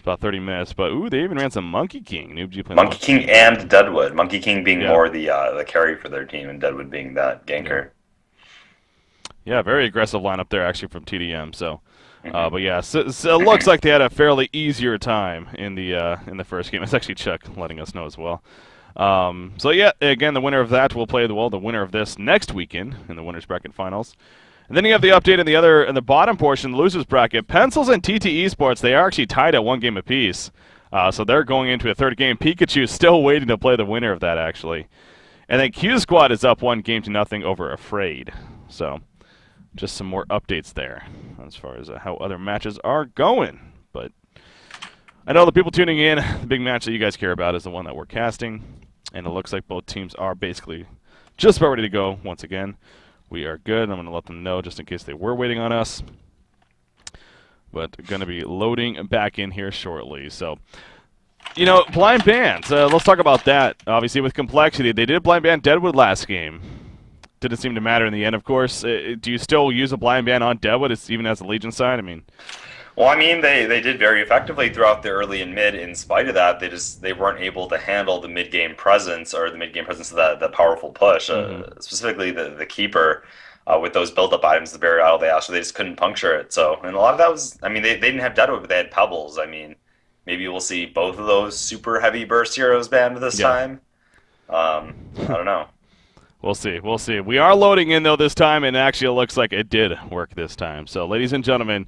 about 30 minutes. But, ooh, they even ran some Monkey King. NoobG playing Monkey King and Deadwood. Monkey King being Yeah. more the carry for their team, and Deadwood being that ganker. Yeah, very aggressive lineup there, actually, from TDM. So, Mm-hmm. but yeah, so it looks like they had a fairly easier time in the first game. It's actually Chuck letting us know as well. So yeah, again, the winner of that will play the winner of this next weekend in the winners bracket finals. And then you have the update in the bottom portion, the losers bracket. Pencils and TT Esports, they are actually tied at 1 game apiece. So they're going into a third game. Pikachu still waiting to play the winner of that, actually. And then Q Squad is up 1-0 over Afraid. So just some more updates there as far as how other matches are going. But I know the people tuning in, the big match that you guys care about is the one that we're casting. And it looks like both teams are basically just about ready to go once again. We are good. I'm going to let them know just in case they were waiting on us. But going to be loading back in here shortly. So, you know, blind bans. Let's talk about that. Obviously, with Complexity, they did blind ban Deadwood last game. Didn't seem to matter in the end, of course. Do you still use a blind ban on Deadwood, even as a Legion side? I mean, Well, I mean, they did very effectively throughout the early and mid. In spite of that, they weren't able to handle the mid game presence or the mid game presence of the powerful push, specifically the keeper with those build up items, the barrier idol they asked for. They just couldn't puncture it. So, and a lot of that was, I mean, they didn't have Deadwood, but they had Pebbles. I mean, maybe we'll see both of those super heavy burst heroes banned this time. I don't know. we'll see. We'll see. We are loading in, though, this time, and actually it looks like it did work this time. So, ladies and gentlemen,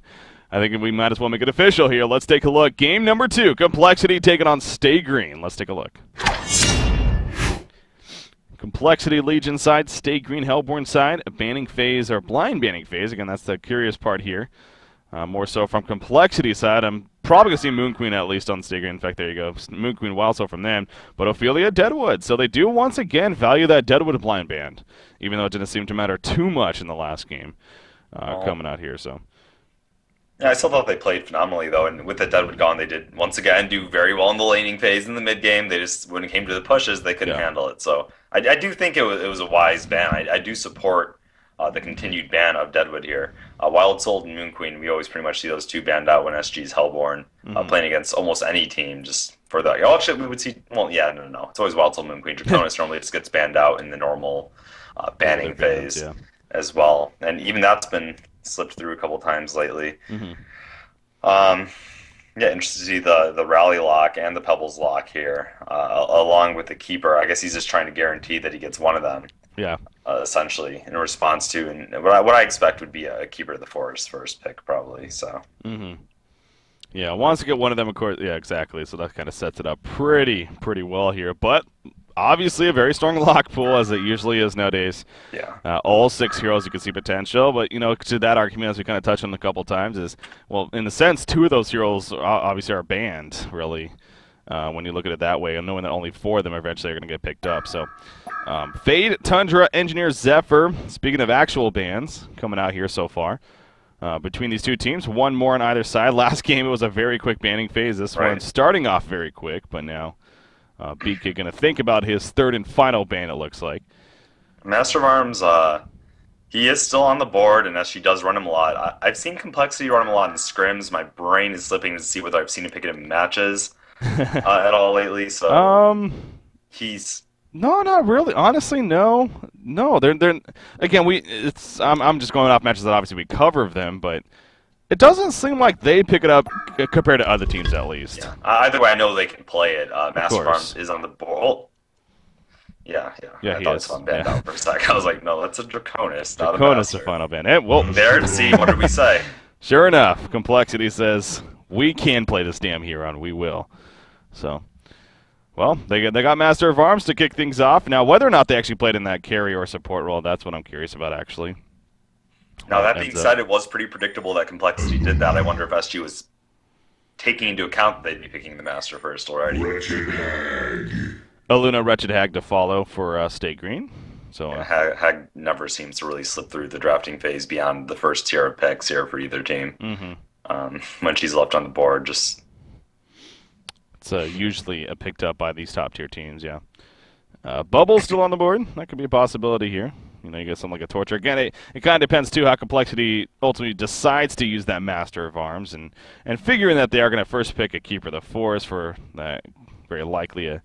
I think we might as well make it official here. Let's take a look. Game number 2, Complexity taking on Stay Green. Let's take a look. Complexity Legion side, Stay Green Hellborn side, a banning phase or blind banning phase. Again, that's the curious part here. More so from Complexity side. I'm probably going to see Moon Queen at least on Stay Green. In fact, there you go. Moon Queen wild so from them. But Ophelia Deadwood. So they do once again value that Deadwood blind ban, even though it didn't seem to matter too much in the last game coming out here. So. Yeah, I still thought they played phenomenally though, and with the Deadwood gone, they did once again do very well in the laning phase in the mid game. They just when it came to the pushes, they couldn't handle it. So I do think it was a wise ban. I do support the continued ban of Deadwood here. Wild Soul and Moon Queen, we always pretty much see those two banned out when SG's Hellborn playing against almost any team. Just for the actually we would see. Well, yeah, no, it's always Wild Soul, Moon Queen. Draconis normally just gets banned out in the normal banning phase as well, and even that's been slipped through a couple times lately. Yeah, interested to see the rally lock and the pebbles lock here, along with the keeper. I guess he's just trying to guarantee that he gets one of them. Yeah. Essentially, in response to, and what I expect would be a keeper of the forest first pick, probably. So. Yeah, wants to get one of them, of course. Yeah, exactly. So that kind of sets it up pretty well here. But obviously a very strong lock pool, as it usually is nowadays. Yeah. All 6 heroes you can see potential, but, you know, to that argument, as we kind of touched on a couple times, is, well, in a sense, 2 of those heroes obviously are banned, really, when you look at it that way, and knowing that only 4 of them eventually are going to get picked up. So, Fade, Tundra, Engineer, Zephyr, speaking of actual bans coming out here so far, between these 2 teams, 1 more on either side. Last game, it was a very quick banning phase. This one starting off very quick, but now BK going to think about his 3rd and final ban, it looks like. Master of Arms, he is still on the board, and she does run him a lot. I've seen Complexity run him a lot in scrims. My brain is slipping to see whether I've seen him pick it in matches at all lately. So he's no, not really. Honestly, no. They're again. I'm just going off matches that obviously we cover of them, but it doesn't seem like they pick it up compared to other teams, at least. Yeah. Either way, I know they can play it. Master of Arms is on the board. Oh. Yeah. I thought it was banned out for a sec. I was like, no, that's a Draconis, not a Master. Draconis, the final ban. Well, there to see. What did we say? Sure enough, Complexity says we can play this damn hero, and we will. So, well, they got Master of Arms to kick things off. Now, whether or not they actually played in that carry or support role, that's what I'm curious about, actually. Now, that being said, it was pretty predictable that Complexity did that. I wonder if SG was taking into account that they'd be picking the Master first already. Wretched Hag. Aluna Wretched Hag to follow for Stay Green. So Hag never seems to really slip through the drafting phase beyond the first tier of picks here for either team. When she's left on the board, just... It's usually picked up by these top-tier teams, yeah. Bubble's still on the board. That could be a possibility here. You know, you get something like a Torture. Again, it kind of depends, too, how Complexity ultimately decides to use that Master of Arms, and figuring that they are going to first pick a Keeper of the Forest for that very likely a,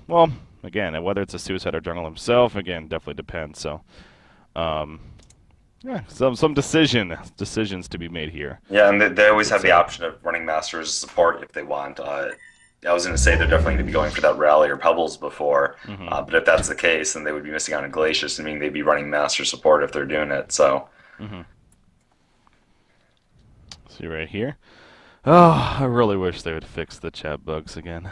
well, again, whether it's a Suicide or Jungle himself, again, definitely depends. So, yeah, some decisions to be made here. Yeah, and they always have the option of running Master as support if they want. I was going to say they're definitely going to be going for that Rally or Pebbles before, but if that's the case, then they would be missing out on Glacius, and meaning they'd be running Master support if they're doing it. So, see right here. Oh, I really wish they would fix the chat bugs again.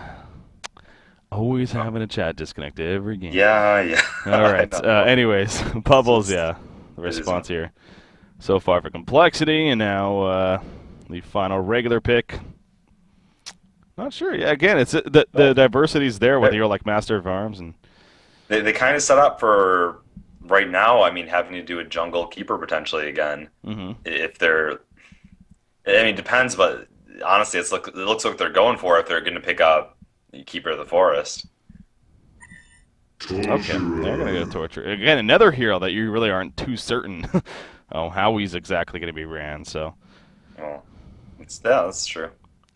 Always having a chat disconnect every game. Yeah. All right. Anyways, Bubbles, yeah, the response here so far for Complexity, and now the final regular pick. Not sure. Yeah, again, it's the diversity's there with your like Master of Arms, and they kind of set up for right now. I mean, having to do a jungle keeper potentially again. If they're, I mean, depends, but honestly, it looks like they're going for it if they're going to pick up the Keeper of the Forest. Okay, they're gonna go Torture again. Another hero that you really aren't too certain how he's exactly going to be ran. So, well, that's true.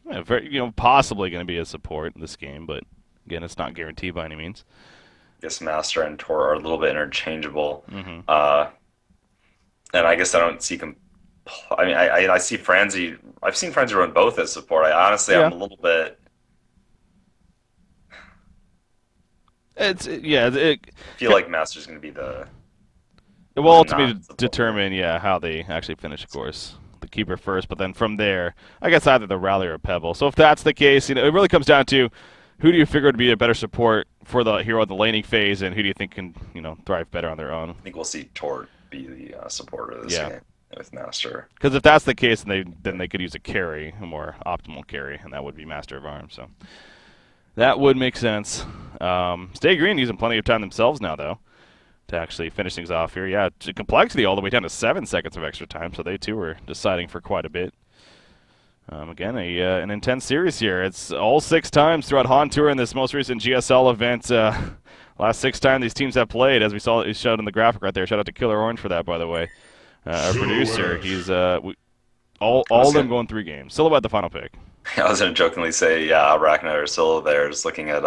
Yeah, very, possibly going to be a support in this game, but again, it's not guaranteed by any means. I guess Master and Tor are a little bit interchangeable, and I guess I don't see. I mean, I see Franzi. I've seen Franzi run both as support. I'm a little bit. I feel like Master's going to be the. It will ultimately determine, how they actually finish, of course. The Keeper first, but then from there, I guess either the Rally or Pebble. So if that's the case, it really comes down to who do you figure to be a better support for the hero in the laning phase, and who do you think can, thrive better on their own? I think we'll see Tor be the supporter of this game with Master. Because if that's the case, then they could use a carry, a more optimal carry, and that would be Master of Arms. So that would make sense. Stay Green using plenty of time themselves now, though, to actually finish things off here. Yeah, Complexity all the way down to 7 seconds of extra time, so they too were deciding for quite a bit. Again, an intense series here. It's all 6 times throughout HoN Tour in this most recent GSL event. Last 6 times these teams have played, as we saw it showed in the graphic right there. Shout out to Killer Orange for that, by the way. Our producer, he's all of them going 3 games. Silhouette the final pick. I was going to jokingly say, Arachna or Scylla there is looking at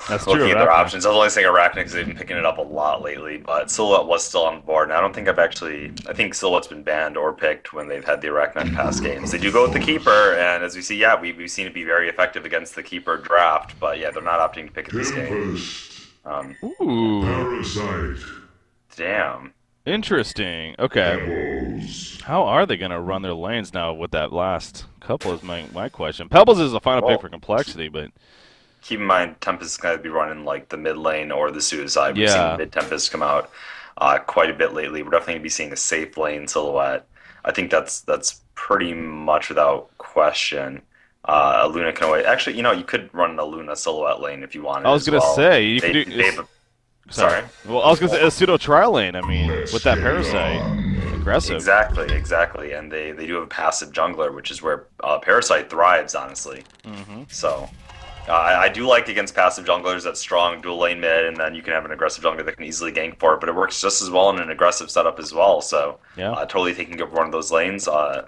That's looking true, at their options. I was only saying Arachna because they've been picking it up a lot lately, but Silhouette was still on the board, and I think Silhouette's been banned or picked when they've had the Arachna in past games. They do go with the Keeper, and as we see, we've seen it be very effective against the Keeper draft, but they're not opting to pick it this game. Ooh. Parasite. Damn. Interesting. Okay. Pebbles. How are they going to run their lanes now with that last couple is my question. Pebbles is the final pick for Complexity, but keep in mind, Tempest is going to be running like the mid lane or the Suicide. We've seen mid Tempest come out quite a bit lately. We're definitely going to be seeing a safe lane Silhouette. I think that's pretty much without question. Luna can always actually, you could run a Luna Silhouette lane if you wanted. I was going to say you could do. Sorry. Well, I was going to say a pseudo trial lane. I mean, with that Parasite, aggressive. Exactly, and they do have a passive jungler, which is where Parasite thrives, honestly. So. I do like against passive junglers that strong dual lane mid, and then you can have an aggressive jungler that can easily gank for it, but it works just as well in an aggressive setup as well, so totally taking up one of those lanes. We'll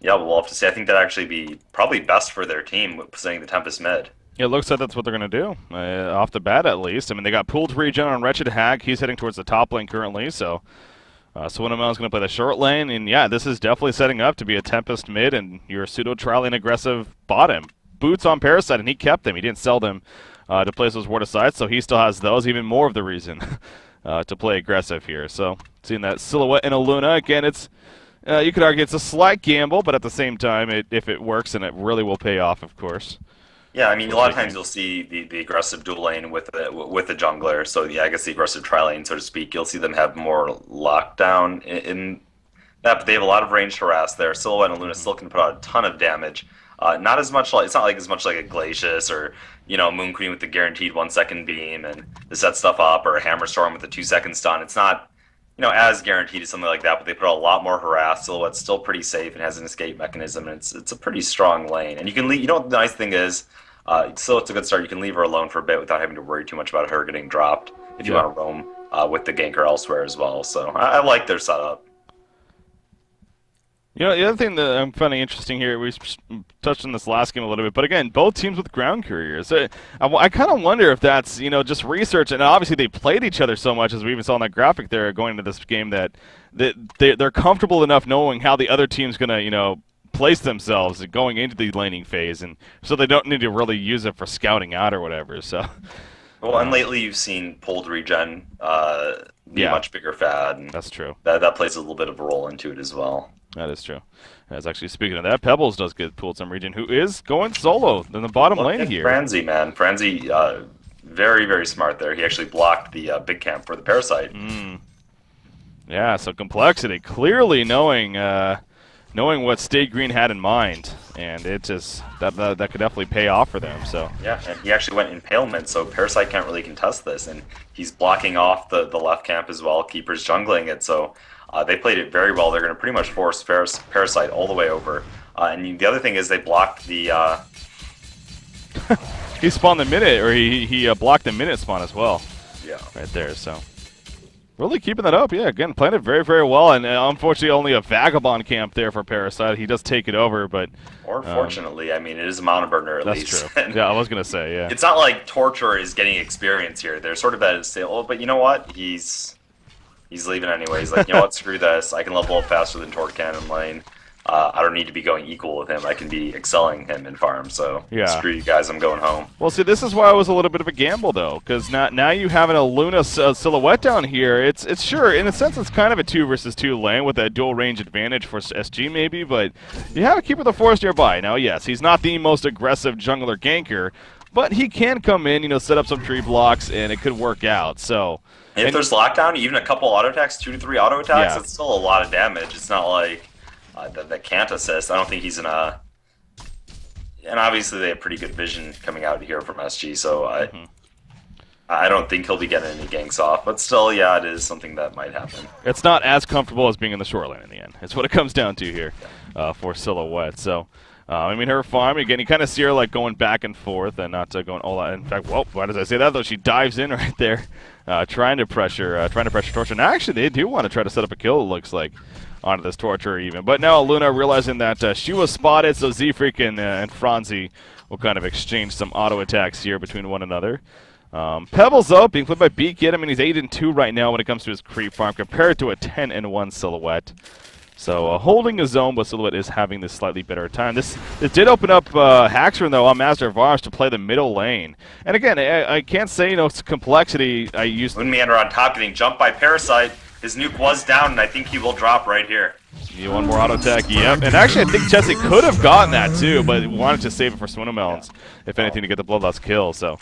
have to see. I think that'd actually be probably best for their team, sending the Tempest mid. It looks like that's what they're going to do, off the bat at least. I mean, they got pooled regen on Wretched Hag. He's heading towards the top lane currently, so Swinamel is going to play the short lane, and this is definitely setting up to be a Tempest mid and your pseudo trial lane aggressive bottom. Boots on Parasite, and he kept them. He didn't sell them to place those ward aside, so he still has those. Even more of the reason to play aggressive here. So seeing that Silhouette and a Luna, again, it's you could argue it's a slight gamble, but at the same time, if it works, and it really will pay off, of course. Yeah, I mean, a lot of times you'll see the aggressive dual lane with the jungler. So I guess the aggressive tri lane, so to speak, you'll see them have more lockdown in that. But they have a lot of range harass there. Silhouette and Luna still can put out a ton of damage. Not as much it's not like as much like a Glacius or Moon Queen with the guaranteed 1 second beam and to set stuff up, or a Hammer Storm with a 2 second stun. It's not as guaranteed as something like that, but they put a lot more harass. Silhouette's still pretty safe and has an escape mechanism, and it's a pretty strong lane. And you can leave. The nice thing is, Silhouette's a good start. You can leave her alone for a bit without having to worry too much about her getting dropped. if you want to roam with the ganker elsewhere as well. So I like their setup. You know, the other thing that I'm finding interesting here, we touched on this last game a little bit, but again, both teams with ground couriers. I kind of wonder if that's, you know, just research, and obviously they played each other so much, as we even saw in that graphic there going into this game, that they're comfortable enough knowing how the other team's going to, you know, place themselves going into the laning phase, and so they don't need to really use it for scouting out or whatever. So, well, and lately you've seen pulled regen be a much bigger fad. And that's true. That plays a little bit of a role into it as well. That is true. As actually, speaking of that, Pebbles does get pulled some region, who is going solo in the bottom lane here. Franzi, man. Franzi, very, very smart there. He actually blocked the big camp for the Parasite. Yeah, so Complexity clearly knowing what Stay Green had in mind, and it just that could definitely pay off for them. So yeah, and he actually went Impalement, so Parasite can't really contest this, and he's blocking off the left camp as well. Keeper's jungling it, so they played it very well. They're going to pretty much force Parasite all the way over. And the other thing is they blocked the... he spawned the minute, or he blocked the minute spawn as well. Yeah. Right there, so... Really keeping that up, yeah. Again, playing it very, very well, and unfortunately only a Vagabond camp there for Parasite. He does take it over, but... Or fortunately, I mean, it is a mountain burner at least. That's true. Yeah, I was going to say, yeah. It's not like Torture is getting experience here. They're sort of at a state, oh, but you know what? He's leaving anyway. He's like, you know what, screw this. I can level up faster than Torque can in lane. I don't need to be going equal with him. I can be excelling him in farm. So screw you guys. I'm going home. Well, see, this is why it was a little bit of a gamble, though, because now you have a Luna silhouette down here. It's sure, in a sense, it's kind of a 2 versus 2 lane with a dual range advantage for SG maybe, but you have a Keeper of the Forest nearby. Now, yes, he's not the most aggressive jungler ganker, but he can come in, you know, set up some tree blocks, and it could work out. So. If there's lockdown, even a couple auto attacks, 2 to 3 auto attacks, it's still a lot of damage. It's not like that can't assist. I don't think he's in a... And obviously they have pretty good vision coming out here from SG, so I don't think he'll be getting any ganks off. But still, yeah, it is something that might happen. It's not as comfortable as being in the short lane in the end. It's what it comes down to here for Silhouette. So... I mean, her farm, again, you kind of see her like going back and forth and not going all out. In fact, well, why does I say that, though? She dives in right there, trying to pressure Torture. Now, actually, they do want to try to set up a kill, it looks like, onto this Torture even. But now Luna realizing that she was spotted, so Z-Freak and Franzi will kind of exchange some auto attacks here between one another. Pebbles, though, being played by Beakit. I mean, he's 8-2 right now when it comes to his creep farm, compared to a 10-1 Silhouette. So holding his own, but Silhouette is having this slightly better time. This did open up Haxorn, though, on Master of Arms to play the middle lane. And again, I can't say, you know, it's Complexity. Moonmeander on top getting jumped by Parasite. His nuke was down, and I think he will drop right here. Yeah, one more auto attack, yep. And actually, I think Chessie could have gotten that, too, but wanted to save it for Swinomelons, if anything, to get the Bloodlust kill. So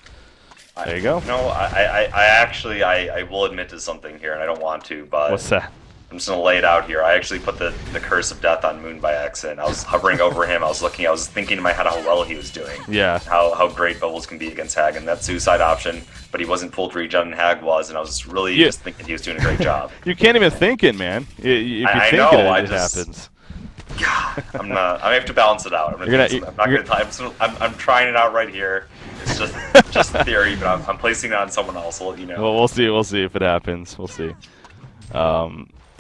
there you go. No, I will admit to something here, and I don't want to, but... What's that? I'm just going to lay it out here. I actually put the Curse of Death on Moon by accident. I was hovering over him. I was thinking in my head how well he was doing. Yeah. How great Bubbles can be against Hag, and that suicide option, but he wasn't pulled regen and Hag was, and I was really just thinking he was doing a great job. You can't even think it, man. If you think it happens. God, I have to balance it out. I'm trying it out right here. It's just theory, but I'm placing it on someone else. I'll let you know. Well, we'll see. We'll see if it happens. We'll see.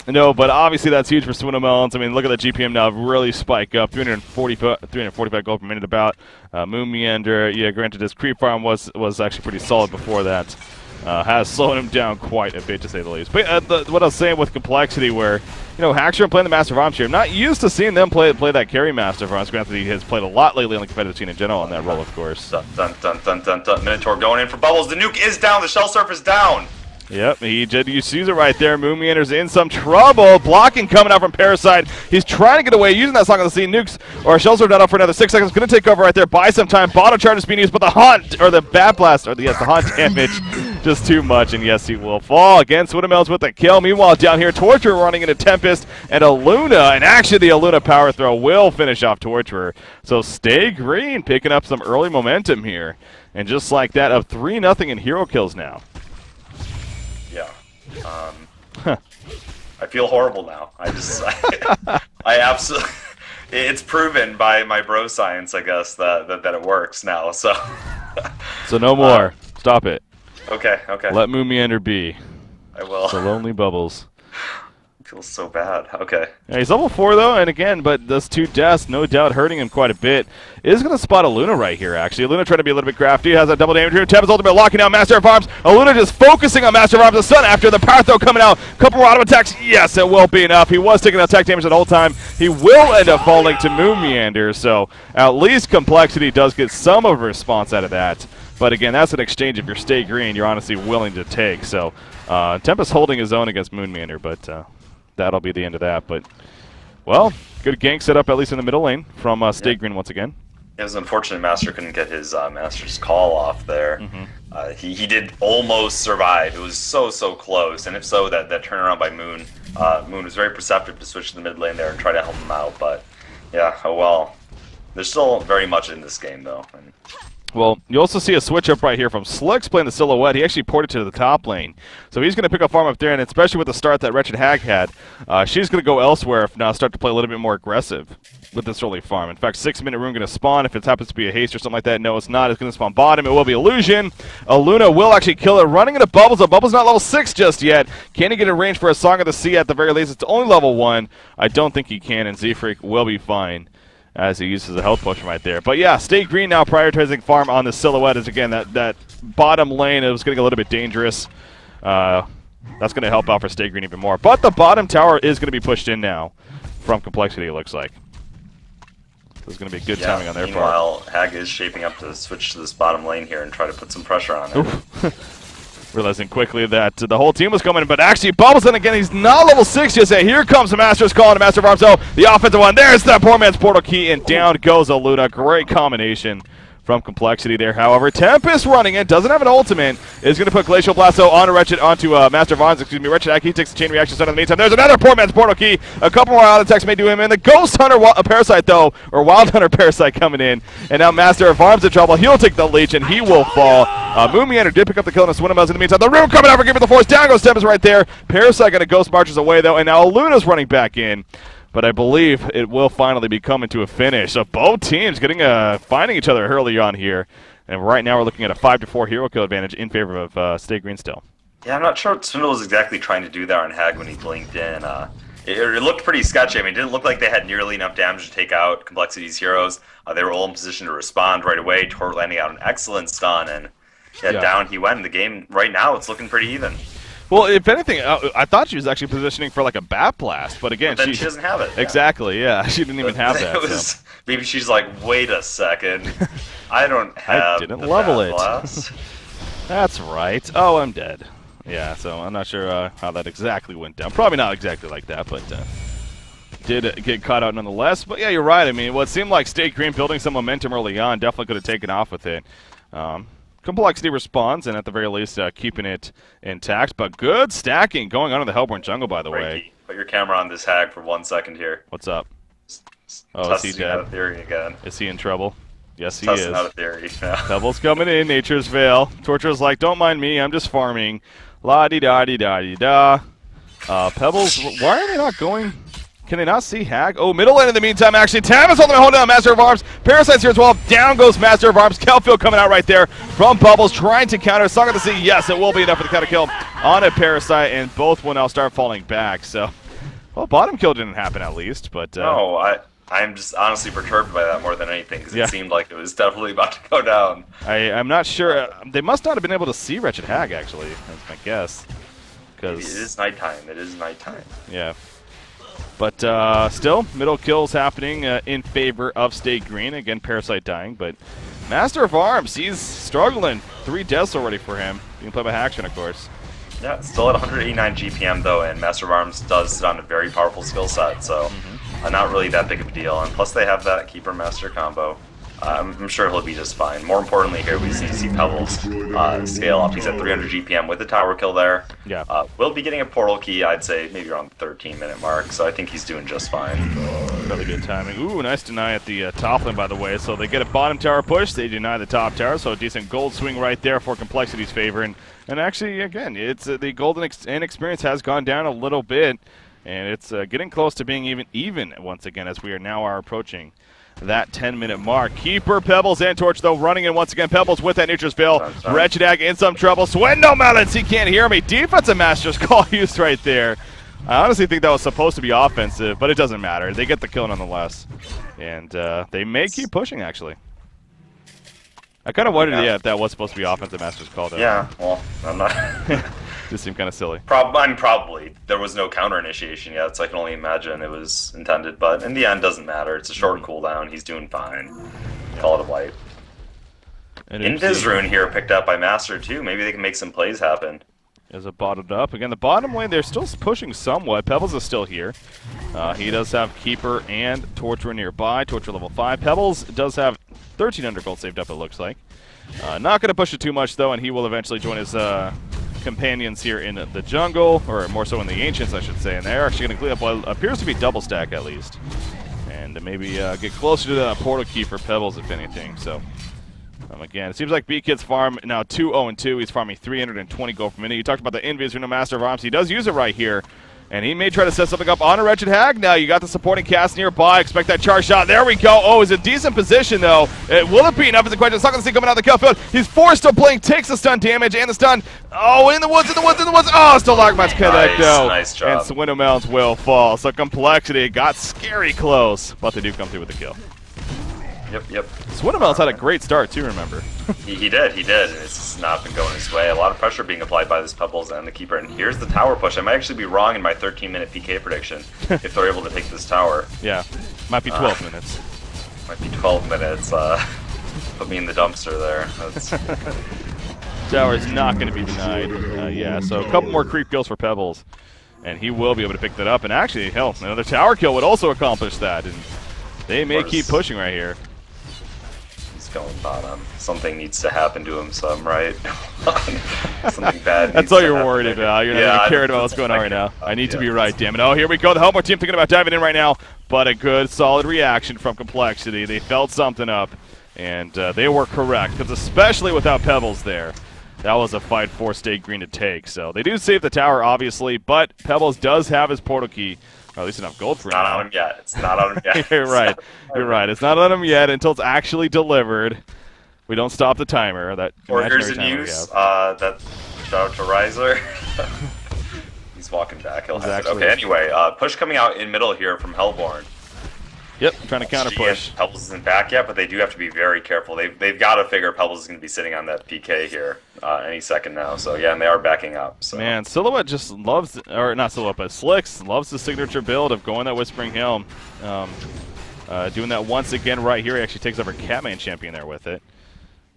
No, but obviously that's huge for Swinomelons. I mean, look at the GPM now really spike up, 345 gold per minute about. Moon Meander, yeah, granted his creep farm was actually pretty solid before that. Has slowed him down quite a bit, to say the least. But what I was saying with Complexity, where, you know, Haxorn playing the Master of Arms here, I'm not used to seeing them play that carry Master of Arms. Granted, he has played a lot lately on the competitive scene in general on that role, of course. Minotaur going in for Bubbles. The nuke is down. The shell surf is down. Yep, he did. You see it right there. Moon Meander's in some trouble. Blocking coming out from Parasite. He's trying to get away using that Song of the Sea. Nukes or shells are not up for another 6 seconds. Going to take over right there. Buy some time. Bottom charge is being used, but the haunt or the Bat Blast or the haunt damage just too much. And yes, he will fall against Swinomelons with the kill. Meanwhile, down here, Torturer running into Tempest and a Luna. And actually, the Luna power throw will finish off Torturer. So Stay Green picking up some early momentum here. And just like that, up 3-0 in hero kills now. Yeah. I feel horrible now. I absolutely... It's proven by my bro science, I guess, that it works now, so... So no more. Stop it. Okay, okay. Let Moon Meander be. I will. The lonely bubbles. Feels so bad. Okay. Yeah, he's level 4 though, and again, but those 2 deaths, no doubt, hurting him quite a bit. Is going to spot a Luna right here, actually. Luna trying to be a little bit crafty, has a double damage room. Tempest ultimate locking down Master of Arms. Luna just focusing on Master of Arms. The stun after the power throw coming out. Couple more auto attacks. Yes, it will be enough. He was taking attack damage the whole time. He will end up falling to Moon Meander, so at least Complexity does get some of a response out of that. But again, that's an exchange if you're Stay Green, you're honestly willing to take. So Tempest holding his own against Moon Meander, but that'll be the end of that. But, well, good gank set up at least in the middle lane from Stay Green once again. It was unfortunate Master couldn't get his Master's call off there. He did almost survive. It was so close, and if so, that turnaround by Moon. Moon was very perceptive to switch to the mid lane there and try to help him out. But yeah, oh well. There's still very much in this game though. Well, you also see a switch up right here from Slicks playing the Silhouette. He actually ported to the top lane. So he's going to pick up farm up there, and especially with the start that Wretched Hag had, she's going to go elsewhere if now start to play a little bit more aggressive with this early farm. In fact, 6-minute rune going to spawn. If it happens to be a haste or something like that, no, it's not. It's going to spawn bottom. It will be Illusion. Luna will actually kill it. Running into Bubbles. Bubbles not level 6 just yet. Can he get a range for a Song of the Sea at the very least? It's only level 1. I don't think he can, and Z-Freak will be fine as he uses a health potion right there. But yeah, Stay Green now prioritizing farm on the Silhouette is, again, that bottom lane. It was getting a little bit dangerous. That's going to help out for Stay Green even more. But the bottom tower is going to be pushed in now from Complexity, it looks like. This is going to be good timing on their part. Meanwhile, Hag is shaping up to switch to this bottom lane here and try to put some pressure on it. Realizing quickly that the whole team was coming, but actually Bubbles in again. He's not level 6 just yet. Here comes the Master's Call and the Master of Arms. Oh, the offensive one. There's that poor man's portal key, and down goes Luna. Great combination from Complexity there. However, Tempest running in, doesn't have an ultimate, is going to put Glacial Blasto onto Master of Arms. Excuse me, Wretched Hag. He takes the chain reaction stun in the meantime. There's another poor man's portal key. A couple more auto attacks may do him in. The Ghost Hunter Parasite though, or Wild Hunter Parasite coming in, and now Master of Arms in trouble. He'll take the leech and he will fall. Moon Meander did pick up the kill and Swinamails in the meantime. The room coming out for Give It the Force. Down goes Tempest right there. Parasite going to Ghost Marches away though, and now Luna's running back in. But I believe it will finally be coming to a finish. So both teams getting finding each other early on here. And right now we're looking at a 5-4 hero kill advantage in favor of Stay Green still. Yeah, I'm not sure what Swindle was exactly trying to do there on Hag when he blinked in. It looked pretty sketchy. I mean, it didn't look like they had nearly enough damage to take out Complexity's heroes. They were all in position to respond right away. Tort landing out an excellent stun, and down he went. The game right now, it's looking pretty even. Well, if anything, I thought she was actually positioning for like a Bat Blast, but again, she doesn't have it. Exactly, yeah. She didn't even have that. Maybe she's like, wait a second, I don't have. I didn't level Bat it. Blast. That's right. Oh, I'm dead. Yeah, so I'm not sure how that exactly went down. Probably not exactly like that, but did get caught out nonetheless. But yeah, you're right. I mean, what seemed like Stay Green building some momentum early on definitely could have taken off with it. Complexity responds, and at the very least, keeping it intact. But good stacking going on in the Hellborn jungle, by the way. Put your camera on this Hag for 1 second here. What's up? Oh, is he dead? Out of theory again. Is he in trouble? Yes, he Testing is. Out of theory. Devil's coming in. Nature's Veil. Torture's like, don't mind me. I'm just farming. La-di-da-di-da-di-da. Pebbles, why are they not going? Can they not see Hag? Oh, middle lane in the meantime, actually. Tam is holding down Master of Arms. Parasite's here as well. Down goes Master of Arms. Kelfield coming out right there from Bubbles, trying to counter. Song of the Sea, yes, it will be enough for the counter kill on a Parasite, and both will now start falling back. So, well, bottom kill didn't happen at least, but... No, I'm just honestly perturbed by that more than anything, because it seemed like it was definitely about to go down. I'm not sure. They must not have been able to see Wretched Hag, actually, that's my guess. It is nighttime. It is nighttime. Yeah. But still, middle kills happening in favor of Stay Green. Again, Parasite dying, but Master of Arms, he's struggling. 3 deaths already for him. You can play by action, of course. Yeah, still at 189 GPM, though, and Master of Arms does sit on a very powerful skill set, so not really that big of a deal. And plus they have that Keeper Master combo. I'm sure he'll be just fine. More importantly here, we see Pebbles scale up. He's at 300 GPM with the tower kill there. Yeah. Will be getting a portal key, I'd say, maybe around the 13-minute mark, so I think he's doing just fine. Really good timing. Ooh, nice deny at the top lane, by the way. So they get a bottom tower push. They deny the top tower, so a decent gold swing right there for Complexity's favor. And actually, again, it's the golden experience has gone down a little bit, and it's getting close to being even once again as we are now approaching that 10-minute mark. Keeper, Pebbles, and Torch, though, running in once again. Pebbles with that Nature's Veil. Wretched Ag in some trouble. Swindle Melons, he can't hear me. Defensive Master's call used right there. I honestly think that was supposed to be offensive, but it doesn't matter. They get the kill nonetheless. And they may keep pushing, actually. I kind of wondered, if that was supposed to be offensive Master's call, though. Yeah, well, I'm not. Just seemed kind of silly. Probably. There was no counter initiation yet, so I can only imagine it was intended. But in the end, doesn't matter. It's a short cooldown. He's doing fine. Call it a wipe. Invis rune here picked up by Master, too. Maybe they can make some plays happen. As it bottomed up. Again, the bottom lane, they're still pushing somewhat. Pebbles is still here. He does have Keeper and Torture nearby. Torture level 5. Pebbles does have 1,300 gold saved up, it looks like. Not going to push it too much, though, and he will eventually join his companions here in the jungle, or more so in the Ancients, I should say. And they're actually going to clean up what appears to be double stack, at least. And maybe get closer to the portal key for Pebbles, if anything. So, again, it seems like B-Kid's farm now 2-0-2. He's farming 320 gold per minute. You talked about the Invis Rune Master of Arms. He does use it right here. And he may try to set something up on a Wretched Hag. Now you got the supporting cast nearby. Expect that charge shot. There we go. Oh, it's a decent position, though. Will it be enough? Is a question. It's not going to see coming out of the kill field. He's forced to blink. Takes the stun damage and the stun. Oh, in the woods. Oh, Stalagmites connect, though. Nice job. And Swindle Melons will fall. So Complexity got scary close. But they do come through with the kill. Yep. Swindle Melons had a great start, too, remember. He did. And it's not been going his way. A lot of pressure being applied by this Pebbles and the Keeper. And here's the tower push. I might actually be wrong in my 13-minute PK prediction if they're able to take this tower. Yeah. Might be 12 minutes. Might be 12 minutes. Put me in the dumpster there. Tower is not going to be denied. Yeah, so a couple more creep kills for Pebbles. And he will be able to pick that up. And actually, hell, another tower kill would also accomplish that. And they may keep pushing right here. Going bottom. Something needs to happen to him, so I'm right. Something bad. That's all you're worried about. You're not even caring about what's going on right now. I need to be right, damn it. Oh, here we go. The Helmut team thinking about diving in right now, but a good, solid reaction from Complexity. They felt something up, and they were correct, because especially without Pebbles there, that was a fight for State Green to take. So they do save the tower, obviously, but Pebbles does have his portal key. Or at least enough gold for him. Not on him yet. It's not on him yet. You're right. You're right. It's not on him yet until it's actually delivered. We don't stop the timer. That here's the news. That shout out to Riser. He's walking back. He'll have it. Okay. Anyway, push coming out in middle here from Hellborn. Yep, trying to counter push. Pebbles isn't back yet, but they do have to be very careful. They've got to figure Pebbles is going to be sitting on that PK here any second now. So yeah, and they are backing up. So. Man, Silhouette just loves, or not Silhouette, but Slicks loves the signature build of going that Whispering Helm. Doing that once again right here. He actually takes over Catman Champion there with it.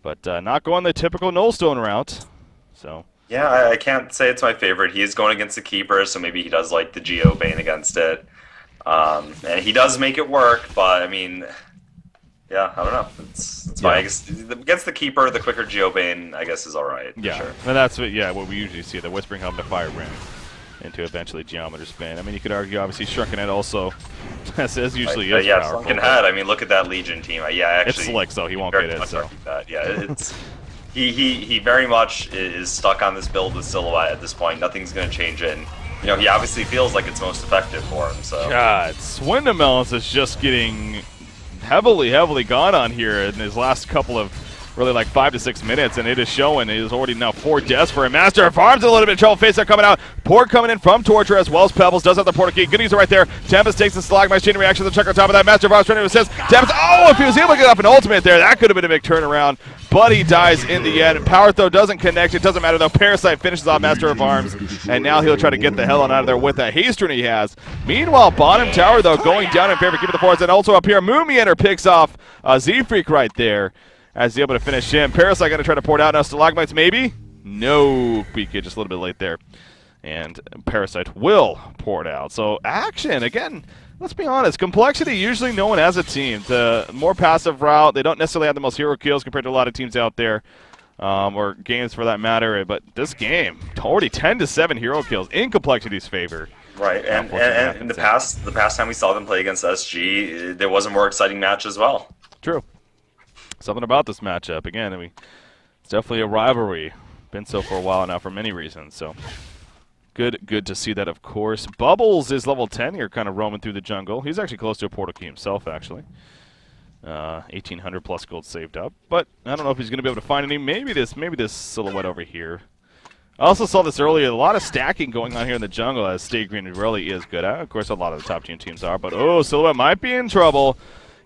But not going the typical Nullstone route. So. Yeah, I can't say it's my favorite. He is going against the Keeper, so maybe he does like the Geo Bane against it. And he does make it work, but I mean, yeah, I don't know. It's fine. I guess against the Keeper, the quicker Geobane, I guess, is all right. Yeah, sure. And that's what we usually see, the Whispering Helm to Fire Ring into eventually Geometer Spin. I mean, you could argue, obviously, Shrunken Head also, as usually is yeah, powerful. Shrunken Head, I mean, look at that Legion team. Yeah, actually. It's Slick, so he won't get it, so. Yeah, it's... He very much is stuck on this build with Silhouette at this point. Nothing's going to change it. And, you know, he obviously feels like it's most effective for him. So God, Swindle Melons is just getting heavily gone on here in his last couple of really like 5 to 6 minutes, and it is showing. It is already now 4 deaths for him. Master of Arms a little bit of trouble. Face that coming out. Port coming in from Torture as well as Pebbles. Does have the portal key. Good user right there. Tempest takes the Stalagmite chain reaction to check on top of that. Master of Arms trying to assist. Tempest. Oh, if he was able to get off an ultimate there, that could have been a big turnaround. But he dies in the end. Power Throw doesn't connect. It doesn't matter though. Parasite finishes off Master of Arms, and now he'll try to get the hell out of there with that haste rune he has. Meanwhile, bottom tower though going down in favor of keeping the forwards, and also up here, Moomieaner picks off Z-Freak right there. As he's able to finish him. Parasite going to try to pour it out. Now Stalagmites maybe? No. BK just a little bit late there. And Parasite will pour it out. So action. Again, let's be honest. Complexity usually known as a team. The more passive route. They don't necessarily have the most hero kills compared to a lot of teams out there. Or games for that matter. But this game, already 10 to 7 hero kills in Complexity's favor. Right, and in the past time we saw them play against SG, there was a more exciting match as well. True. Something about this matchup. Again, I mean, it's definitely a rivalry. Been so for a while now for many reasons. So good to see that, of course. Bubbles is level 10 here, kind of roaming through the jungle. He's actually close to a portal key himself, actually. 1,800 plus gold saved up, but I don't know if he's going to be able to find any. Maybe this silhouette over here. I also saw this earlier. A lot of stacking going on here in the jungle, as Stay Green really is good at. Of course, a lot of the top teams are, but oh, silhouette might be in trouble.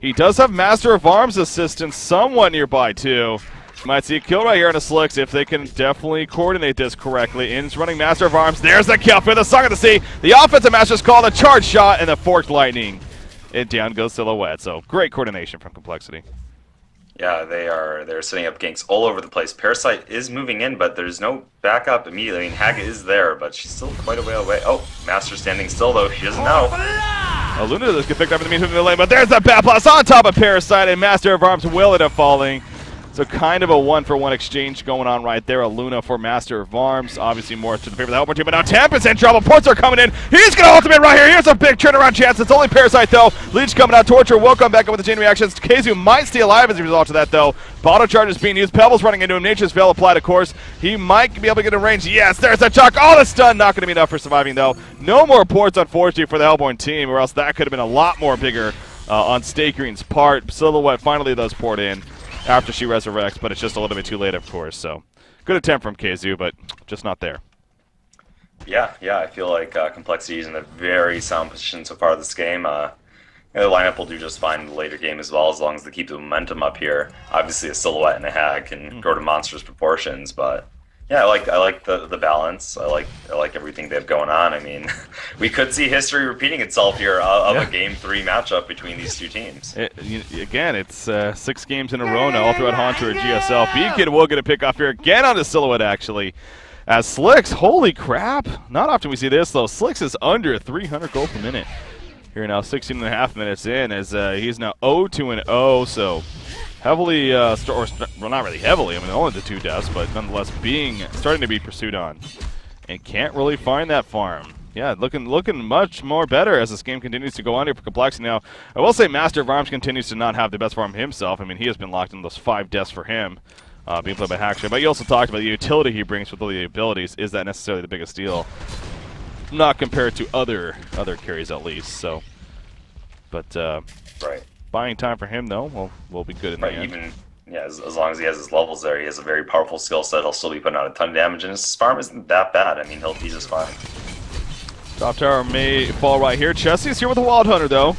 He does have Master of Arms assistance somewhat nearby too. Might see a kill right here on the Slicks if they can definitely coordinate this correctly. In's running Master of Arms. There's the kill for the Song of the Sea. The offensive master's called a charge shot and the forked lightning. And down goes Silhouette. So great coordination from Complexity. Yeah, they're setting up ganks all over the place. Parasite is moving in, but there's no backup immediately. I mean, Haga is there, but she's still quite a way away. Oh, Master standing still though. She doesn't know. Luna does get picked up in the meantime in the lane, but there's that Bat Blast on top of Parasite, and Master of Arms will end up falling. So kind of a one-for-one exchange going on right there. A Luna for Master of Arms. Obviously more to the favor of the Helper team, but now Tempest in trouble. Ports are coming in. He's going to ultimate right here. Here's a big turnaround chance. It's only Parasite, though. Leech coming out. Torture will come back up with the chain reactions. Keizu might stay alive as a result of that, though. Bottle charge is being used. Pebbles running into him. Nature's Veil applied, of course. He might be able to get in range. Yes, there's a chuck. Oh, the stun. Not going to be enough for surviving, though. No more ports, unfortunately, for the Hellborn team, or else that could have been a lot more bigger on Stay Green's part. Silhouette finally does port in after she resurrects, but it's just a little bit too late, of course. So, good attempt from Keizu, but just not there. Yeah, I feel like Complexity is in a very sound position so far this game. The lineup will do just fine in the later game as well, as long as they keep the momentum up here. Obviously, a Silhouette and a Hag can grow to monstrous proportions, but yeah, I like the balance. I like everything they have going on. I mean, we could see history repeating itself here of a Game 3 matchup between these two teams. Again, it's 6 games in a row now, all throughout HoN or GSL. Beacon will get a pick off here again on the Silhouette, actually. As Slicks, holy crap. Not often we see this, though. Slicks is under 300 gold per minute. Here now, 16.5 minutes in, as he's now 0-2-0, so heavily, well, not really heavily, I mean, only the 2 deaths, but nonetheless starting to be pursued on. And can't really find that farm. Yeah, looking much more better as this game continues to go on here for Complexity. Now, I will say Master of Arms continues to not have the best farm himself. I mean, he has been locked in those 5 deaths for him, being played by Hackshaw. But you also talked about the utility he brings with all the abilities. Is that necessarily the biggest deal? Not compared to other carries, at least. So, but right. Buying time for him, though, will be good in the end. Even, yeah, as long as he has his levels there, he has a very powerful skill set. He'll still be putting out a ton of damage, and his farm isn't that bad. I mean, he'll be just fine. Top tower may fall right here. Chessie's here with the Wild Hunter, though,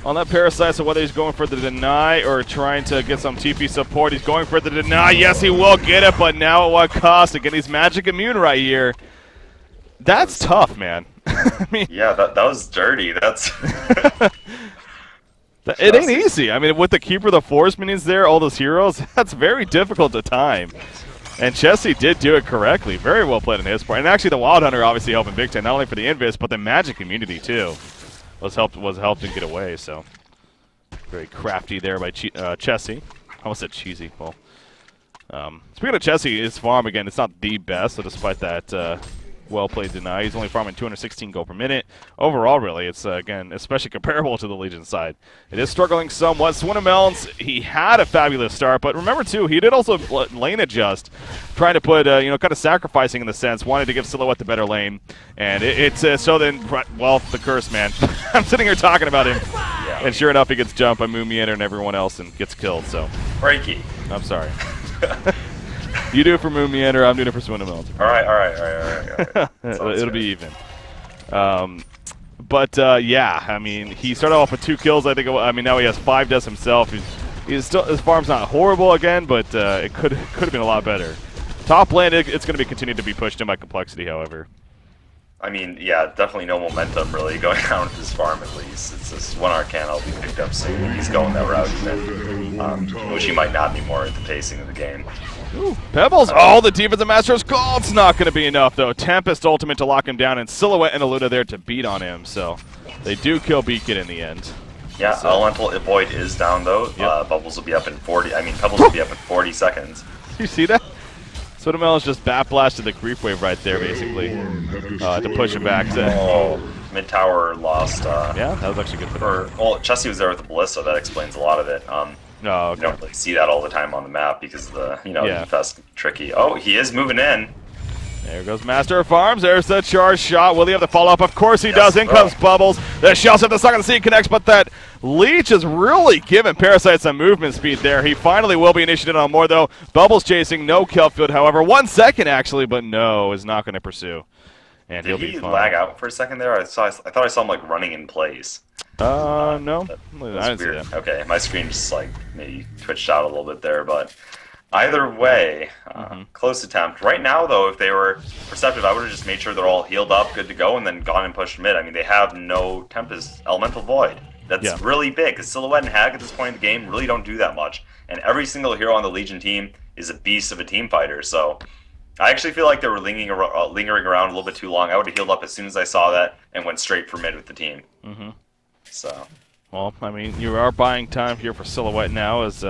on that Parasite, so whether he's going for the deny or trying to get some TP support, he's going for the deny. Yes, he will get it, but now at what cost? Again, he's magic immune right here. That's tough, man. I mean, yeah, that was dirty. That's... It ain't easy. I mean, with the Keeper of the Forest minions there, all those heroes, that's very difficult to time. And Chessie did do it correctly. Very well played on his part. And actually, the Wild Hunter obviously helping big time, not only for the Invis, but the magic immunity too was helped him get away. So very crafty there by Chessie. I almost said cheesy. Well, speaking of Chessie, his farm again, it's not the best. So despite that. Well played deny. He's only farming 216 gold per minute. Overall, really, it's, again, especially comparable to the Legion side. It is struggling somewhat. Swinamelons, he had a fabulous start, but remember, too, he did also lane adjust, trying to put, kind of sacrificing in the sense, wanted to give Silhouette the better lane. And so then, well, the curse, man. I'm sitting here talking about him. Yeah. And sure enough, he gets jumped by Moomiander and everyone else and gets killed, so. Breaky. I'm sorry. You do it for Moomiander, I'm doing it for Swinamelons. All right. It'll be even. Yeah, I mean, he started off with 2 kills, I think. I mean, now he has 5 deaths himself. He's still, his farm's not horrible again, but it could have been a lot better. Top lane, it's going to be continued to be pushed in by Complexity, however. I mean, yeah, definitely no momentum really going on with his farm at least. It's just 1 Arcana will be picked up soon. He's going that route even, which he might not anymore at the pacing of the game. Ooh, Pebbles! Oh, the defensive master's call. It's not going to be enough, though. Tempest ultimate to lock him down, and Silhouette and Aluna there to beat on him. So they do kill Beacon in the end. Yeah, so. Elemental Void is down, though. Yep. Bubbles will be up in 40. I mean, Pebbles will be up in 40 seconds. You see that? Swinamelons just bat blasted the creep wave right there, basically, to push him back. Mid tower lost. Yeah, that was actually good for them. Well, Chessie was there with the Ballista. That explains a lot of it. No, okay. You don't really see that all the time on the map because the the infest tricky. Oh, he is moving in. There goes Master of Farms. There's the charge shot. Will he have the follow-up? Of course he does. In comes Bubbles. The shell set the second C connects, but that Leech is really giving Parasite some movement speed there. He finally will be initiated on more, though. Bubbles chasing. No kill field, however. 1 second, actually, but no, is not going to pursue. And Did he'll be fine. lag out for a second there? I thought I saw him like running in place. No. I didn't see Weird. that. Okay, my screen just like maybe twitched out a little bit there, but either way, close attempt. Right now, though, if they were perceptive, I would have just made sure they're all healed up, good to go, and then gone and pushed mid. I mean, they have no Tempest Elemental Void. That's really big, because Silhouette and Hag at this point in the game really don't do that much. And every single hero on the Legion team is a beast of a team fighter, so I actually feel like they were lingering around a little bit too long. I would have healed up as soon as I saw that and went straight for mid with the team. So, well, I mean, you are buying time here for Silhouette now, as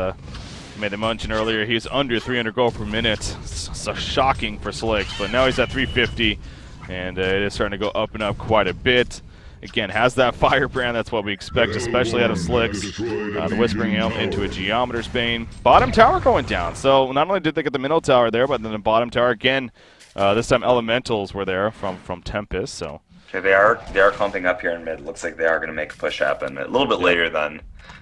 made the mention earlier. He's under 300 gold per minute. So shocking for Slicks, but now he's at 350, and it is starting to go up and up quite a bit. Again, has that firebrand. That's what we expect, especially out of Slicks. The Whispering Helm into a Geometer's Bane. Bottom tower going down. So not only did they get the middle tower there, but then the bottom tower again. This time Elementals were there from Tempest. So okay, they are clumping up here in mid. Looks like they are going to make a push happen a little bit later than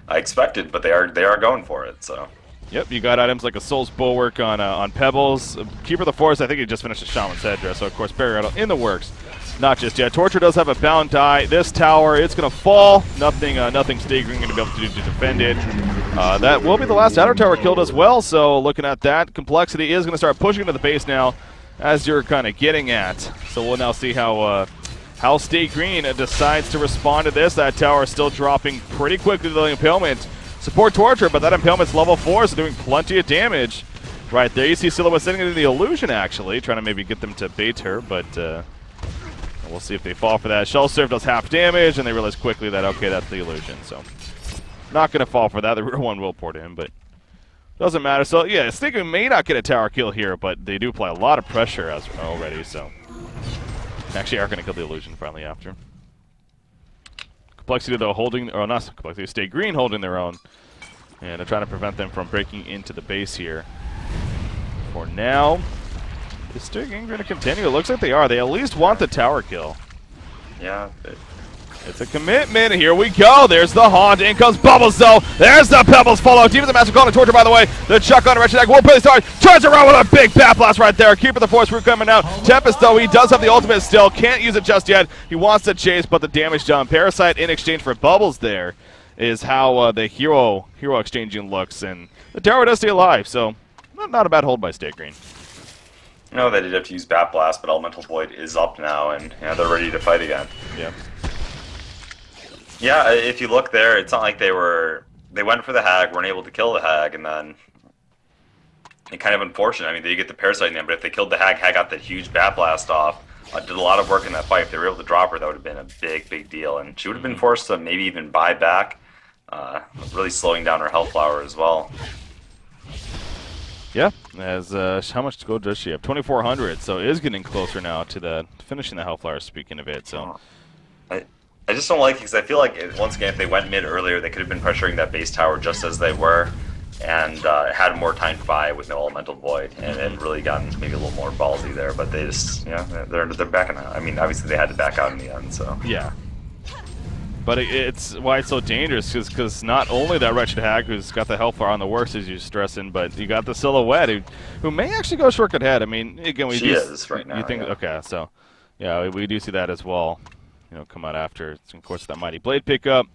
I expected, but they are going for it. So. Yep, you got items like a Soul's Bulwark on Pebbles. Keeper of the Forest, I think he just finished a Shaman's Headdress, so of course Barrier Idol in the works. Not just yet. Torture does have a bound die. This tower, it's going to fall. Nothing Stay Green going to be able to do to defend it. That will be the last outer tower killed as well, so looking at that, Complexity is going to start pushing into the base now, as you're kind of getting at. So we'll now see how Stay Green decides to respond to this. That tower is still dropping pretty quickly to the Impalement. Support Torture, but that Impalement's level 4, so doing plenty of damage. Right there, you see Silhouette sitting into the Illusion, actually, trying to maybe get them to bait her, but we'll see if they fall for that. Shell Serve does half damage, and they realize quickly that, okay, that's the Illusion, so not going to fall for that. The rear one will port in, but doesn't matter. So, yeah, Stigma may not get a tower kill here, but they do apply a lot of pressure already, so actually are going to kill the Illusion finally after. Complexity, though, holding, or not Complexity, Stay Green holding their own, and they're trying to prevent them from breaking into the base here. For now, is Stay Green going to continue? It looks like they are. They at least want the tower kill. Yeah. It's a commitment. Here we go. There's the HoN. In comes Bubbles, though. There's the Pebbles follow. Deep in the Master calling Torture, by the way. The Chuck on a Wretched Egg will play start. Turns around with a big Bat Blast right there. Keeper the Force Root coming out. Tempest, though, he does have the ultimate still. Can't use it just yet. He wants to chase, but the damage done. Parasite in exchange for Bubbles there is how the hero exchanging looks. And the tower does stay alive, so not a bad hold by Stay Green. No, they did have to use Bat Blast, but Elemental Void is up now, and they're ready to fight again. Yeah. Yeah, if you look there, it's not like they went for the Hag, weren't able to kill the Hag, and then it kind of unfortunate. I mean, they get the Parasite in there, but if they killed the Hag, Hag got that huge Bat Blast off. Did a lot of work in that fight. If they were able to drop her, that would have been a big deal, and she would have been forced to maybe even buy back, really slowing down her health flower as well. Yeah, as how much gold does she have? 2,400, so it is getting closer now to finishing the health flower, speaking of it. So I just don't like it because I feel like, once again, if they went mid earlier, they could have been pressuring that base tower just as they were and had more time to buy with no Elemental Void and really gotten maybe a little more ballsy there. But they just, they're backing out. I mean, obviously they had to back out in the end, so. Yeah. But it's why it's so dangerous, because not only that Wretched Hag who's got the health bar on the worst, as you're stressing, but you got the Silhouette who may actually go short ahead. I mean, again, she is right now. You think, okay, so yeah, we do see that as well. Come out after. It's, of course, that Mighty Blade pickup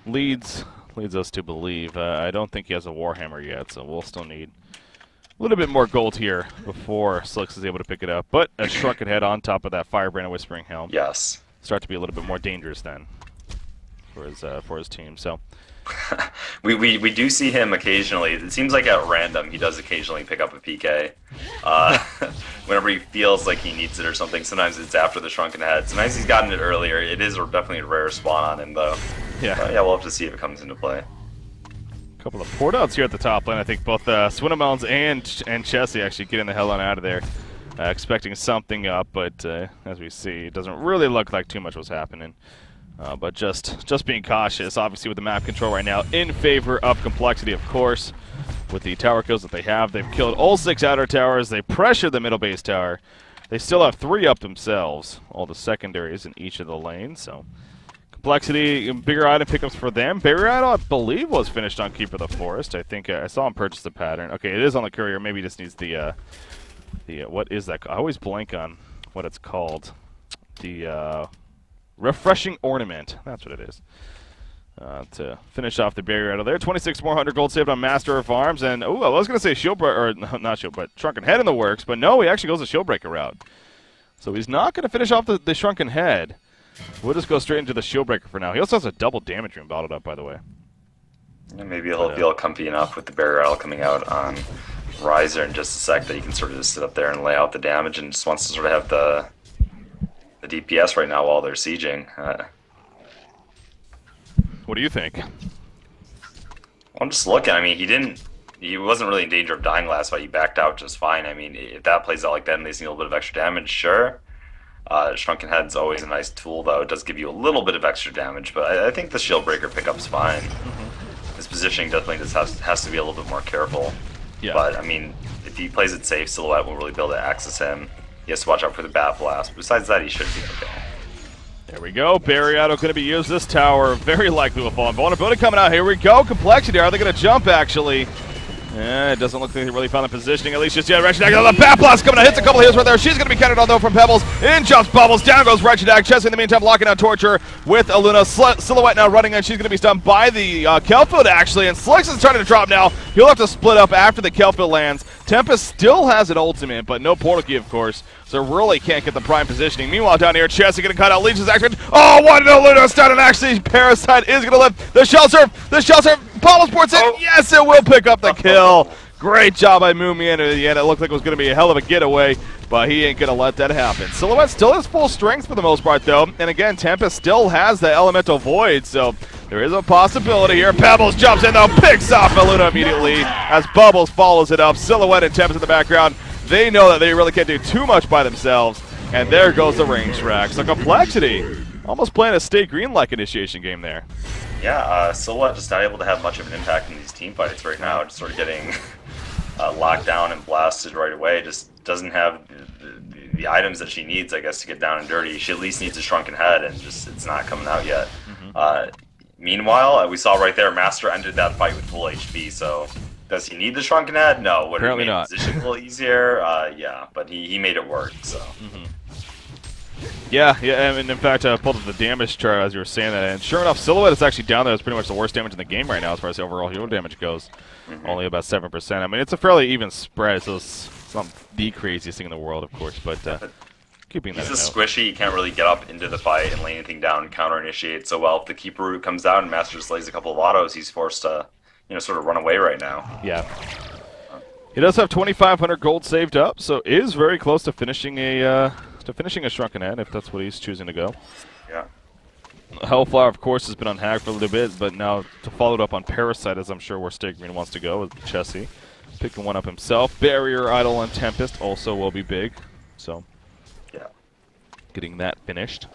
leads us to believe. I don't think he has a Warhammer yet, so we'll still need a little bit more gold here before Slicks is able to pick it up. But a Shrunken Head on top of that Firebrand and Whispering Helm. Yes. Start to be a little bit more dangerous then for his team. So we do see him occasionally. It seems like at random he does occasionally pick up a PK. Whenever he feels like he needs it or something. Sometimes it's after the Shrunken Head. Sometimes he's gotten it earlier. It is definitely a rare spawn on him, though. Yeah. Yeah, we'll have to see if it comes into play. A couple of port outs here at the top lane. I think both Swinamelons and Chessie actually getting the hell on out of there. Expecting something up, but as we see, it doesn't really look like too much was happening. But just being cautious, obviously, with the map control right now in favor of Complexity, of course. With the tower kills that they have, they've killed all 6 outer towers. They pressure the middle base tower. They still have 3 up themselves, all the secondaries in each of the lanes, so complexity, bigger item pickups for them. Barrier Idol, I believe, was finished on Keeper of the Forest. I think I saw him purchase the pattern. Okay, it is on the courier. Maybe he just needs the what is that? I always blank on what it's called. The refreshing ornament. That's what it is. To finish off the barrier out of there. 26 more 100 gold saved on Master of Arms. And, oh, I was going to say Shieldbreaker, or no, not Shield, but Shrunken Head in the works. But no, he actually goes the Shieldbreaker route. So he's not going to finish off the Shrunken Head. We'll just go straight into the Shieldbreaker for now. He also has a double damage room bottled up, by the way. Yeah, maybe he'll feel comfy enough with the barrier idol coming out on Riser in just a sec that he can sort of just sit up there and lay out the damage and just wants to sort of have the DPS right now while they're sieging. What do you think? I'm just looking. I mean, he wasn't really in danger of dying last fight. He backed out just fine. I mean, if that plays out like that and they see a little bit of extra damage, sure. Shrunken Head's always a nice tool, though. It does give you a little bit of extra damage, but I think the Shieldbreaker pickup's fine. His positioning definitely just has to be a little bit more careful. Yeah. But, I mean, if he plays it safe, Silhouette won't really be able to access him. He has to watch out for the Bat Blast. Besides that, he should be okay. There we go. Barriado going to be used. This tower very likely will fall. Vulnerability coming out. Here we go. Complexity. Are they going to jump, actually? It doesn't look like they really found the positioning, at least just yet. Regidag, the Bat Blast coming out. Hits a couple of heals right there. She's going to be countered on, though, from Pebbles. In jumps Bubbles. Down goes Regidag. Chess in the meantime locking out Torture with Aluna. Silhouette now running, and she's going to be stunned by the Kelfield, actually. And Slicks is trying to drop now. He'll have to split up after the Kelfield lands. Tempest still has an ultimate, but no portal key, of course. So really can't get the prime positioning. Meanwhile, down here, Chess is going to cut out Leech's action. Oh, what an Aluna stun, and actually Parasite is going to lift the Shell Surf. The Shell Surf. Pablo Sports in. Oh. Yes, it will pick up the kill. Great job by Moomy, and at the end, it looked like it was going to be a hell of a getaway, but he ain't going to let that happen. Silhouette still has full strength for the most part, though, and again, Tempest still has the Elemental Void, so there is a possibility here. Pebbles jumps in, though, picks off Aluna immediately as Bubbles follows it up. Silhouette and Tempest in the background. They know that they really can't do too much by themselves, and there goes the range rack. So Complexity almost playing a Stay Green-like initiation game there. Yeah, Silhouette just not able to have much of an impact in these team fights right now, just sort of getting locked down and blasted right away. Just doesn't have the items that she needs, I guess, to get down and dirty. She at least needs a Shrunken Head, and just it's not coming out yet. Meanwhile, we saw right there, Master ended that fight with full HP, so does he need the Shrunken Head? No. Would it make the position a little easier? Yeah, but he made it work, so. Yeah, and in fact, I pulled up the damage chart as you were saying that, and sure enough, Silhouette is actually down there. It's pretty much the worst damage in the game right now as far as the overall hero damage goes. Only about 7%. I mean, it's a fairly even spread, so it's not the craziest thing in the world, of course, but keeping that. He's a squishy. You can't really get up into the fight and lay anything down and counter-initiate so well. If the Keeper route comes down and Master just lays a couple of autos, he's forced to, sort of run away right now. Yeah. He does have 2,500 gold saved up, so is very close to finishing a Shrunken Head, if that's what he's choosing to go. Yeah. Hellflower, of course, has been unhacked for a little bit, but now to follow it up on Parasite, as I'm sure where Stay Green wants to go with Chessie. Picking one up himself. Barrier Idol and Tempest also will be big, so yeah, getting that finished.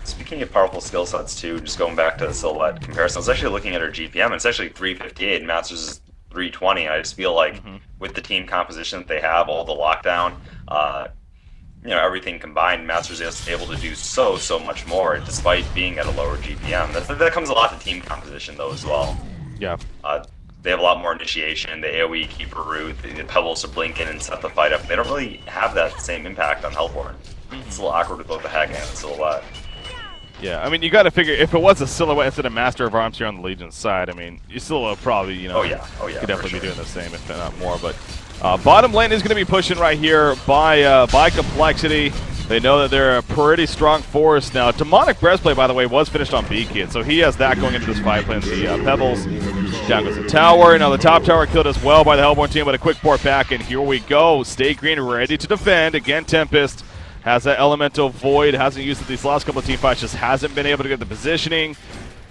Speaking of powerful skill sets, too, just going back to the Silhouette comparison, I was actually looking at her GPM, and it's actually 358, and Masters is 320. I just feel like with the team composition that they have, all the lockdown, everything combined, Masters is able to do so much more despite being at a lower GPM. That comes a lot to team composition, though, as well. Yeah. They have a lot more initiation, the AoE Keeper route, the Pebbles to blink in and set the fight up. They don't really have that same impact on Hellborn. It's a little awkward with both the Hag and the Silhouette. Yeah, I mean, you got to figure, if it was a Silhouette instead of Master of Arms here on the Legion's side, I mean, you still probably, oh yeah, could definitely be doing the same, if not more, but bottom lane is going to be pushing right here by Complexity. They know that they're a pretty strong force now. Demonic Breastplate, by the way, was finished on B-Kid, so he has that going into this fight, playing the Pebbles. Down goes the tower. Now the top tower killed as well by the Hellborn team, but a quick port back, and here we go. Stay Green ready to defend. Again, Tempest has that Elemental Void. Hasn't used it these last couple of team fights, just hasn't been able to get the positioning.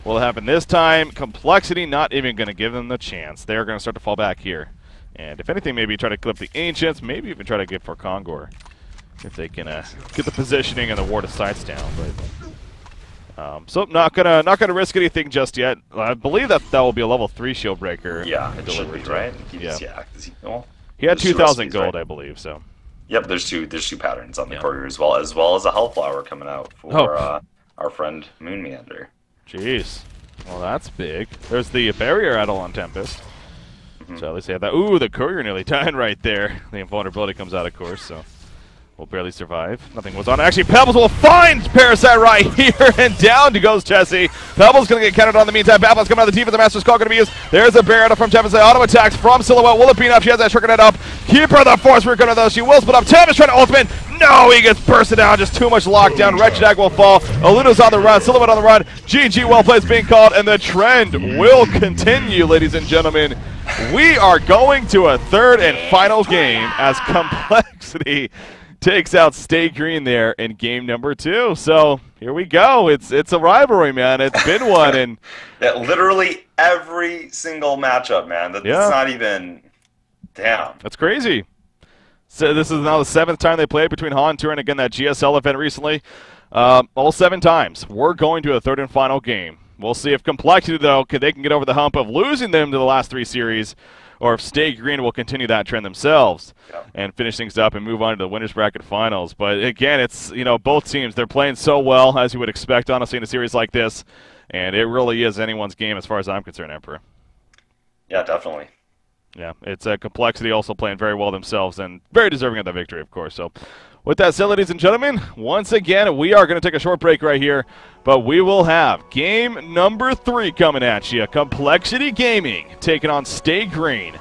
Will it happen this time? Complexity not even going to give them the chance. They're going to start to fall back here. And if anything, maybe try to clip the Ancients, maybe even try to get for Kongor, if they can get the positioning and the Ward of Sights down. But so not gonna risk anything just yet. I believe that will be a level 3 shield breaker. Yeah, it should be, right? He had 2,000 gold, right? I believe. So Yep, there's two patterns on the courier as well as a Hellflower coming out for our friend Moon Meander. Jeez. Well, that's big. There's the barrier Eidolon Tempest. So at least they have that. Ooh, the courier nearly died right there. The invulnerability comes out, of course, so will barely survive. Nothing was on. Actually, Pebbles will find Parasite right here, and down goes Jesse. Pebbles going to get countered on the meantime. Babylon's coming out of the defense. The Master's Call going to be used. There's a barrier from Tempest. Auto attacks from Silhouette. Will it be enough? She has that Trigger Net up. Keeper of the Force Recruiter, though. She will split up. Tempest trying to ultimate. No, he gets bursted down. Just too much lockdown. Wretched Egg will fall. Aluna's on the run. Silhouette on the run. GG, well played is being called, and the trend will continue, ladies and gentlemen. We are going to a third and final game as Complexity takes out Stay Green there in game number 2. So here we go. It's a rivalry, man. It's been one, and yeah, literally every single matchup, man. That's not even damn. That's crazy. So this is now the 7th time they played between HoN and Turin. Again, that GSL event recently. All 7 times. We're going to a third and final game. We'll see if Complexity, though, they can get over the hump of losing them to the last 3 series, or if Stay Green will continue that trend themselves and finish things up and move on to the winners bracket finals. But again, it's, you know, both teams, they're playing so well, as you would expect, honestly, in a series like this, and it really is anyone's game as far as I'm concerned, Emperor. Yeah, definitely. Yeah, it's a Complexity also playing very well themselves and very deserving of the victory, of course. So with that said, ladies and gentlemen, once again, we are going to take a short break right here, but we will have game number 3 coming at you. Complexity Gaming taking on Stay Green.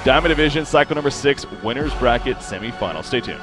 Diamond Division, cycle number 6, winners bracket semifinal. Stay tuned.